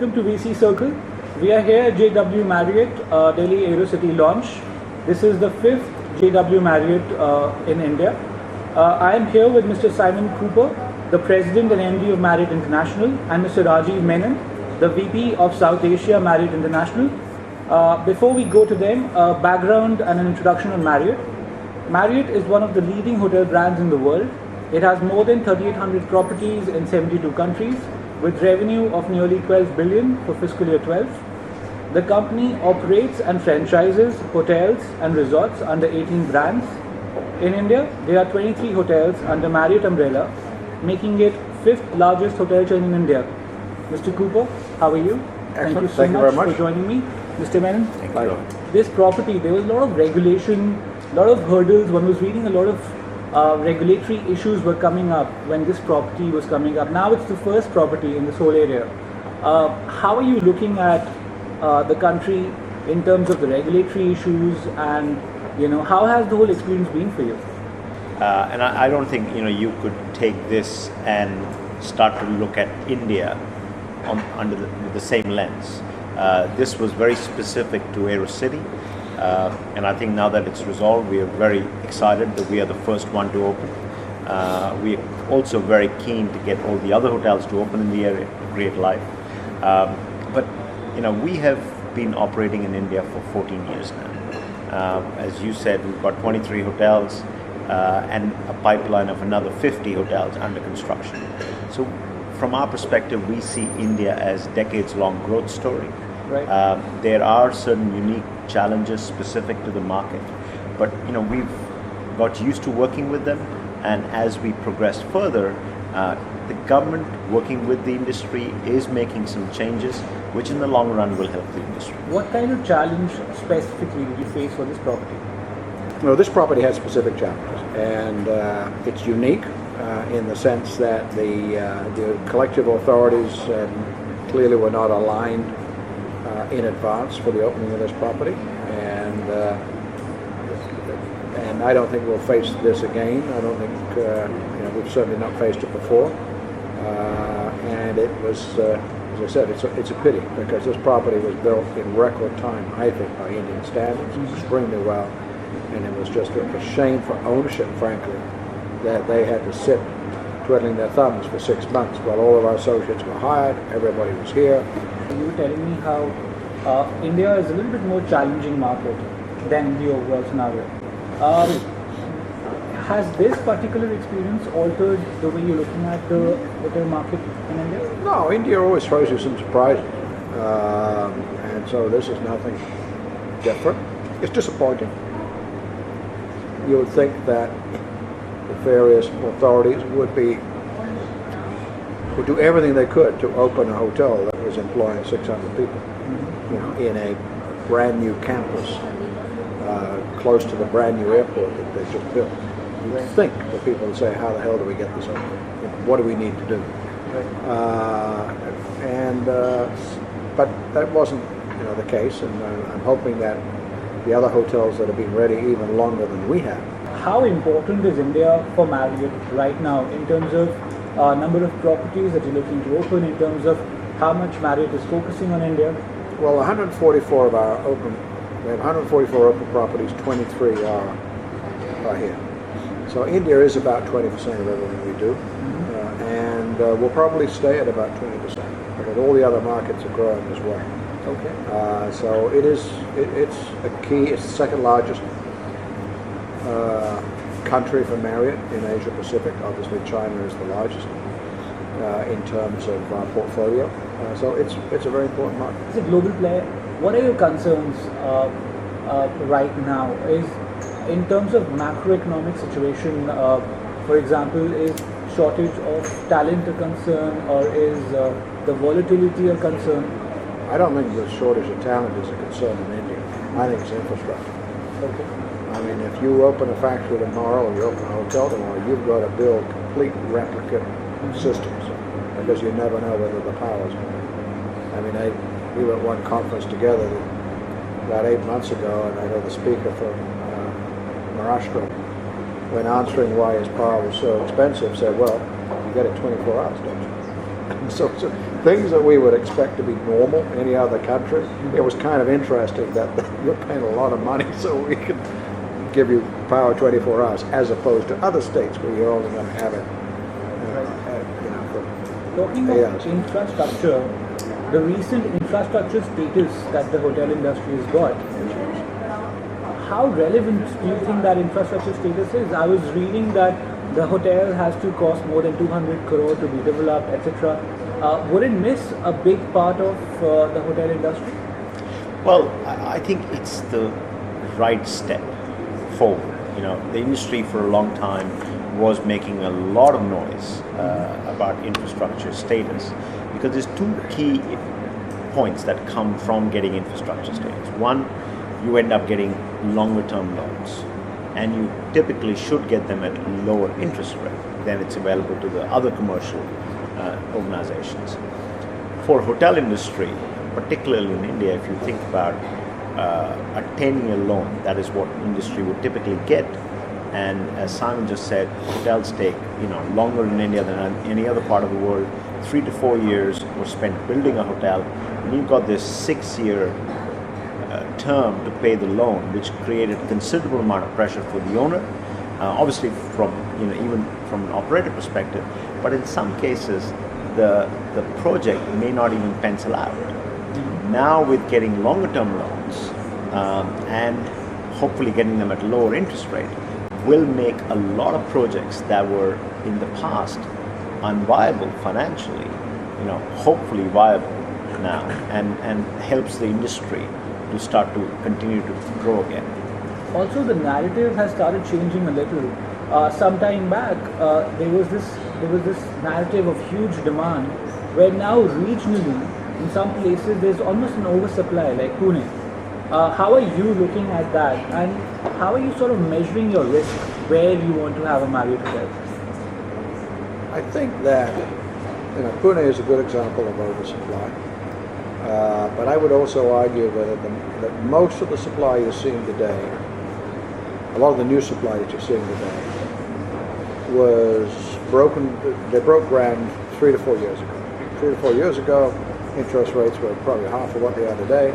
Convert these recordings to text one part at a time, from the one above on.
welcome to VCCircle. We are here at JW Marriott, Delhi Aerocity launch. This is the 5th JW Marriott in India. I am here with Mr. Simon Cooper, the President and MD of Marriott International, and Mr. Rajiv Menon, the VP of South Asia, Marriott International. Before we go to them, background and an introduction on Marriott. Marriott is one of the leading hotel brands in the world. It has more than 3,800 properties in 72 countries, with revenue of nearly 12 billion for fiscal year 12. The company operates and franchises hotels and resorts under 18 brands. In India, there are 23 hotels under Marriott umbrella, making it 5th largest hotel chain in India. Mr. Cooper, how are you? Excellent. Thank you so very much for joining me. Mr. Menon, Thank you. This property, there was a lot of regulation, a lot of hurdles. One was reading a lot of regulatory issues were coming up when this property was coming up. Now it's the first property in this whole area. How are you looking at the country in terms of the regulatory issues, and how has the whole experience been for you? And I don't think you could take this and start to look at India under the same lens. This was very specific to Aerocity. And I think now that it's resolved, we are very excited that we are the first one to open. We are also very keen to get all the other hotels to open in the area to create life. But we have been operating in India for 14 years now. As you said, we've got 23 hotels and a pipeline of another 50 hotels under construction. So from our perspective, we see India as decades-long growth story. Right. There are certain unique challenges specific to the market, but we've got used to working with them, and as we progress further, the government working with the industry is making some changes which in the long run will help the industry. What kind of challenge specifically did you face for this property? Well, this property has specific challenges, and it's unique in the sense that the collective authorities clearly were not aligned in advance for the opening of this property, and I don't think we'll face this again. I don't think we've certainly not faced it before, and it was, as I said, it's a pity because this property was built in record time, I think, by Indian standards, extremely well, and it was just a shame for ownership, frankly, that they had to sit twiddling their thumbs for 6 months while all of our associates were hired, everybody was here. You were telling me how India is a little bit more challenging market than the overall scenario. Has this particular experience altered the way you're looking at the hotel market in India? No, India always throws you some surprises, and so this is nothing different. It's disappointing. You would think that the various authorities would do everything they could to open a hotel that was employing 600 people, in a brand new campus close to the brand new airport that they just built. You'd think that people would say, how the hell do we get this open? What do we need to do? But that wasn't the case, and I'm hoping that the other hotels that have been ready even longer than we have. How important is India for Marriott right now in terms of number of properties that you're looking to open, in terms of how much Marriott is focusing on India? Well, 144 of our we have 144 open properties, 23 are here. So India is about 20% of everything we do, and we'll probably stay at about 20%, because all the other markets are growing as well. Okay. So it's a key. It's the second largest country for Marriott in Asia Pacific. Obviously, China is the largest in terms of portfolio. So it's a very important market. As a global player, what are your concerns right now? Is in terms of macroeconomic situation, for example, is shortage of talent a concern, or is the volatility a concern? I don't think the shortage of talent is a concern in India. I think it's infrastructure. Okay. I mean, if you open a factory tomorrow or you open a hotel tomorrow, you've got to build complete replicate systems, because you never know whether the power's going. I mean, we were at one conference together about 8 months ago, and I know the speaker from Maharashtra, when answering why his power was so expensive, said, well, you get it 24 hours, don't you? So things that we would expect to be normal in any other country, it was kind of interesting that you're paying a lot of money so we could give you power 24 hours, as opposed to other states where you're only going to have it, for Talking 8 of hours. infrastructure, the recent infrastructure status that the hotel industry has got, how relevant do you think that infrastructure status is? I was reading that the hotel has to cost more than 200 crore to be developed, etc. Would it miss a big part of the hotel industry? Well, I think it's the right step forward. The industry for a long time was making a lot of noise about infrastructure status, because there's two key points that come from getting infrastructure status. One, you end up getting longer term loans, and you typically should get them at lower interest rate than it's available to the other commercial organizations. For hotel industry, particularly in India, if you think about a 10-year loan, that is what industry would typically get. And as Simon just said, hotels take longer in India than any other part of the world. 3 to 4 years were spent building a hotel, and you've got this 6-year term to pay the loan, which created a considerable amount of pressure for the owner. Obviously, from even from an operator perspective, but in some cases, the project may not even pencil out. Now, with getting longer term loans and hopefully getting them at lower interest rate, will make a lot of projects that were in the past unviable financially, hopefully viable now, and helps the industry to start to continue to grow again. Also, the narrative has started changing a little. Some time back, there was this narrative of huge demand, where now regionally, in some places, there's almost an oversupply, like Pune. How are you looking at that, and how are you sort of measuring your risk where you want to have a Marriott hotel? I think that Pune is a good example of oversupply, but I would also argue that most of the supply you're seeing today, a lot of the new supply that you're seeing today, they broke ground 3 to 4 years ago. 3 to 4 years ago, interest rates were probably half of what they are today,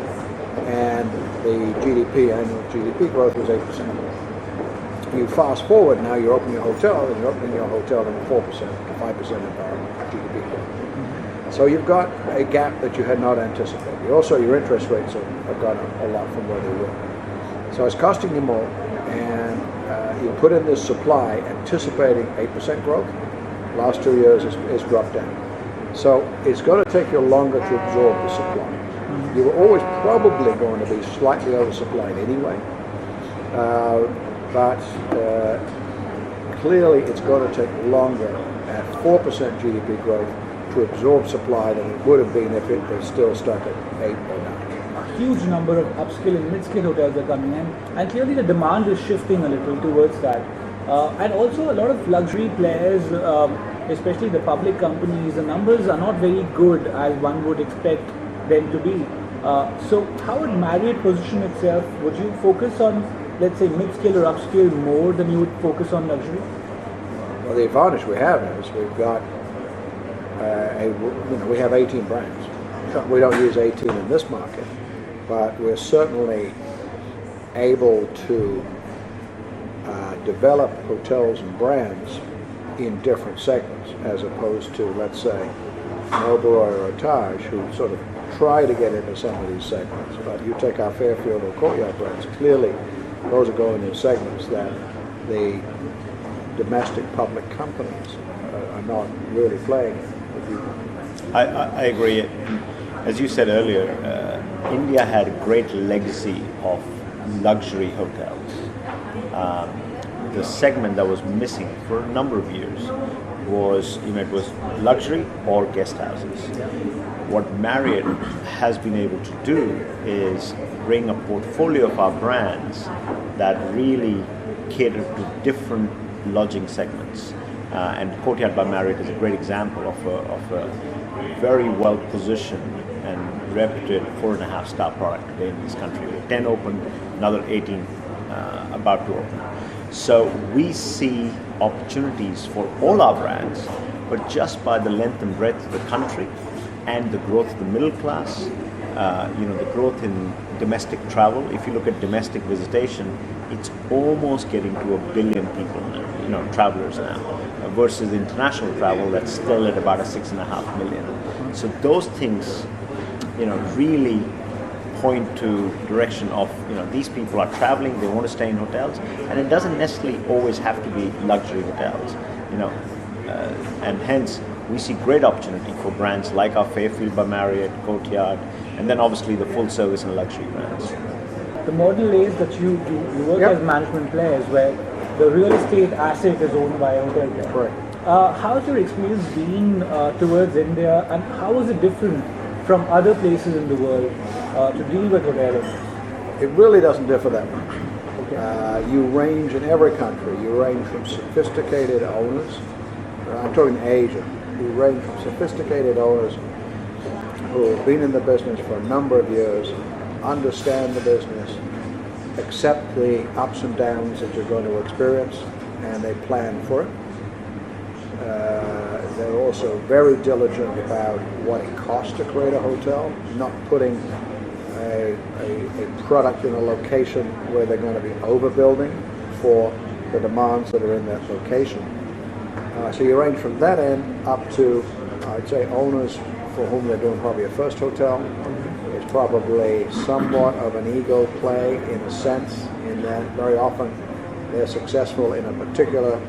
and the annual GDP growth was 8%. You fast forward now, you're opening your hotel, and you're opening your hotel in 4% to 5% environment GDP growth. So you've got a gap that you had not anticipated. Also, your interest rates have gone up a lot from where they were. So it's costing you more, and you put in this supply anticipating 8% growth. Last 2 years it's dropped down. So it's going to take you longer to absorb the supply. You were always probably going to be slightly oversupplied anyway, but clearly it's going to take longer at 4% GDP growth to absorb supply than it would have been if it was still stuck at 8 or 9. A huge number of upscale and mid-scale hotels are coming in, and clearly the demand is shifting a little towards that. And also a lot of luxury players, especially the public companies, the numbers are not very good as one would expect them to be. So how would Marriott position itself? Would you focus on, let's say, mid-scale or upscale more than you would focus on luxury? Well, the advantage we have is we've got we have 18 brands. We don't use 18 in this market, but we're certainly able to develop hotels and brands in different segments, as opposed to, let's say, an Oberoi or a Taj, who sort of try to get into some of these segments. But you take our Fairfield or Courtyard brands, clearly those are going in segments that the domestic public companies are not really playing in. I agree. As you said earlier, India had a great legacy of luxury hotels. The segment that was missing for a number of years was, it was luxury or guest houses. What Marriott has been able to do is bring a portfolio of our brands that really cater to different lodging segments. And Courtyard by Marriott is a great example of a very well positioned and reputed 4.5-star product today in this country. With 10 open, another 18 about to open. So we see opportunities for all our brands but just by the length and breadth of the country and the growth of the middle class, the growth in domestic travel. If you look at domestic visitation, it's almost getting to 1 billion people now, travelers now, versus international travel that's still at about 6.5 million. So those things, really point to direction of, these people are traveling, they want to stay in hotels, and it doesn't necessarily always have to be luxury hotels, and hence we see great opportunity for brands like our Fairfield by Marriott, Courtyard, and then obviously the full service and luxury brands. The model is that you work as management players where the real estate asset is owned by a hotel player. Correct. How's your experience been towards India, and how is it different from other places in the world to deal with hotel owners? It really doesn't differ that much. Okay. You range in every country. You range from sophisticated owners. I'm talking Asia. You range from sophisticated owners who have been in the business for a number of years, understand the business, accept the ups and downs that you're going to experience, and they plan for it. They're also very diligent about what it costs to create a hotel, not putting a product in a location where they're going to be overbuilding for the demands that are in that location. So you range from that end up to, I'd say, owners for whom they're doing probably a first hotel. It's probably somewhat of an ego play in a sense, in that very often they're successful in a particular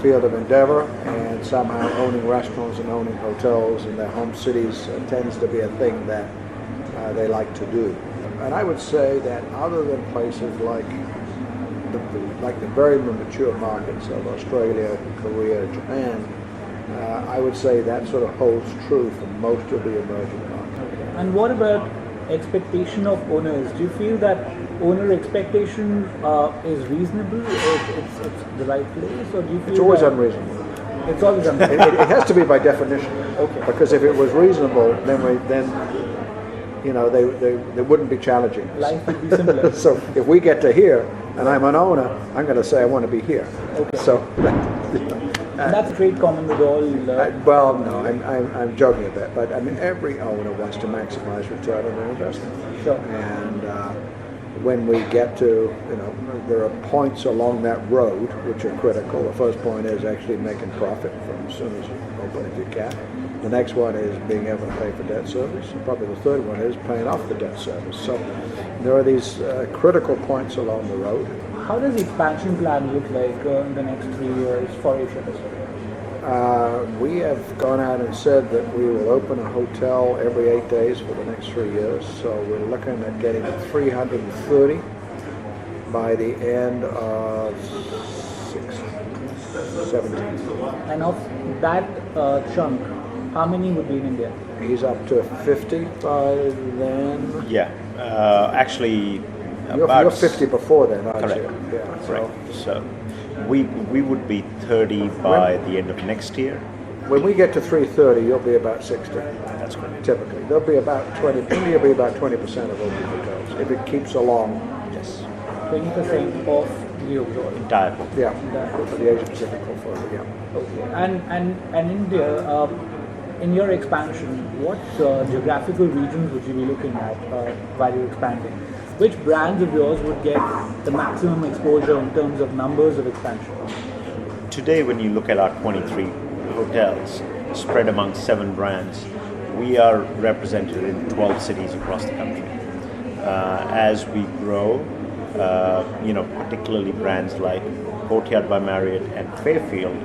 field of endeavor, and somehow owning restaurants and owning hotels in their home cities tends to be a thing that they like to do. And I would say that other than places like the very mature markets of Australia, Korea, Japan, I would say that sort of holds true for most of the emerging markets. And what about expectation of owners? Do you feel that owner expectation is reasonable, or it's the right place, or do you feel It's always that unreasonable. It's always unreasonable? It has to be by definition. Okay. Because if it was reasonable, then they wouldn't be challenging us. Life would be similar. So if we get to here, and I'm an owner, I'm going to say I want to be here. Okay. So. And that's a trait common with all. Well, no, I'm joking a bit, but I mean every owner wants to maximize return on their investment. Sure. And when we get to, there are points along that road which are critical. The first point is actually making profit from as soon as you open if you can. The next one is being able to pay for debt service. And probably the third one is paying off the debt service. So there are these critical points along the road. How does the expansion plan look like in the next 3 years for Asia Pacific? We have gone out and said that we will open a hotel every 8 days for the next 3 years. So we're looking at getting to 330 by the end of 17. And of that chunk, how many would be in India? He's up to 50 by then. Yeah, actually, You're 50 before then, aren't correct. you? Yeah. Correct. So we would be 30 by the end of next year. When we get to 330, you'll be about 60. That's correct. Typically, there'll be about 20. India will be about 20% of open hotels if it keeps along. Yes. 20% of the overall. Entire. Yeah, That- for the Asia Pacific portfolio. Yeah. Okay. And India, in your expansion, what geographical regions would you be looking at while you're expanding? Which brands of yours would get the maximum exposure in terms of numbers of expansion? Today, when you look at our 23 hotels spread among 7 brands, we are represented in 12 cities across the country. As we grow, particularly brands like Courtyard by Marriott and Fairfield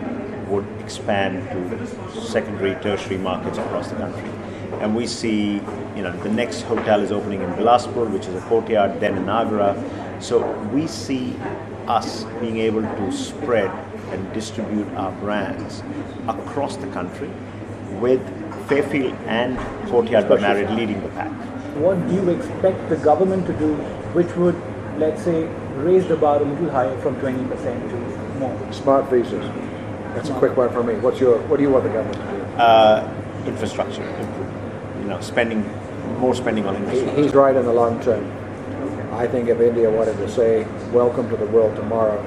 would expand to secondary, tertiary markets across the country. And we see, the next hotel is opening in Bilaspur, which is a Courtyard, then in Agra. So we see us being able to spread and distribute our brands across the country, with Fairfield and Courtyard by Marriott leading the pack. What do you expect the government to do, which would, let's say, raise the bar a little higher from 20% to more? Smart visas. That's a quick one for me. What do you want the government to do? Infrastructure improvement. More spending on infrastructure. He's right in the long term. I think if India wanted to say, welcome to the world tomorrow,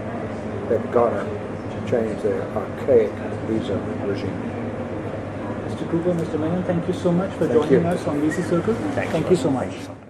they've got to change their archaic visa regime. Mr. Cooper, Mr. Menon, thank you so much for Thank joining you. us on VCCircle. Thanks Thank a you lot. so much. Thank you so much.